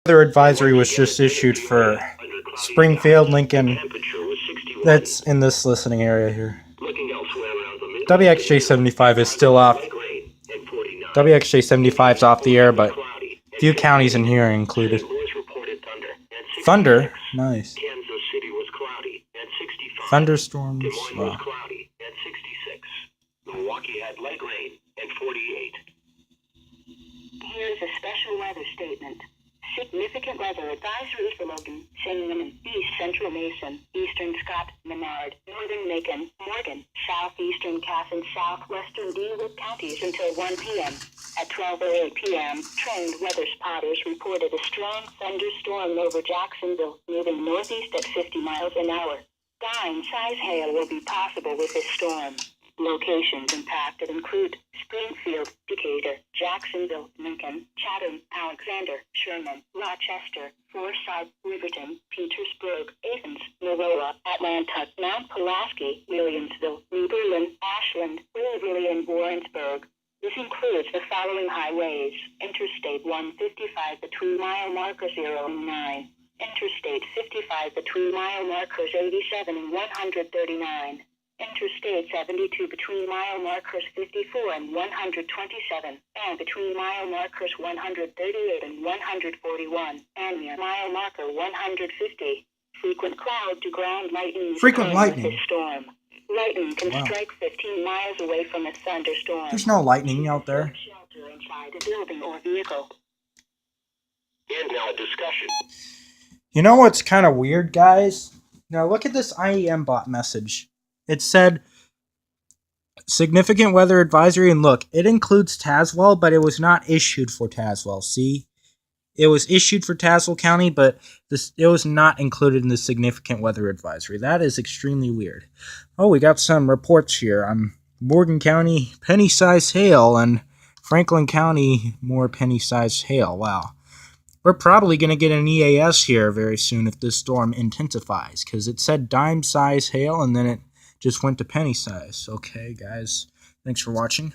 Weather advisory was just issued for Springfield, Lincoln. That's in this listening area here. WXJ75 is still off. WXJ75 is off the air, but few counties in here are included. Thunder? Nice. Thunderstorms? Wow. Milwaukee had light rain and 48. Here's a special weather statement. Significant weather advisory for Logan, Cinnamon, East Central Mason, Eastern Scott, Menard, Northern Macon, Morgan, Southeastern Cass, and Southwestern DeWitt counties until 1 p.m. At 12:08 p.m., trained weather spotters reported a strong thunderstorm over Jacksonville, moving northeast at 50 miles an hour. Dime-size hail will be possible with this storm. Locations impacted include Springfield, Decatur, Jacksonville, Lincoln, Chatham, Alexander, Sherman, Rochester, Forsyth, Riverton, Petersburg, Athens, Naroa, Atlanta, Mount Pulaski, Williamsville, New Berlin, Ashland, Waverly, and Warrensburg. This includes the following highways: Interstate 155 between mile markers 0 and 9. Interstate 55 between mile markers 87 and 139. Interstate 72 between mile markers 54 and 127, and between mile markers 138 and 141, and near mile marker 150. Frequent cloud to ground lightning. Frequent lightning. With this storm. Lightning can strike 15 miles away from a thunderstorm. There's no lightning out there. Shelter inside a building or vehicle. And now a discussion. You know what's kind of weird, guys? Now look at this IEM bot message. It said significant weather advisory, and look, it includes Tazewell, but it was not issued for Tazewell. See? It was issued for Tazewell County, but it was not included in the significant weather advisory. That is extremely weird. Oh, we got some reports here on Morgan County, penny-sized hail, and Franklin County, more penny-sized hail. Wow. We're probably going to get an EAS here very soon if this storm intensifies, because it said dime-sized hail, and then it just went to penny size. Okay, guys. Thanks for watching.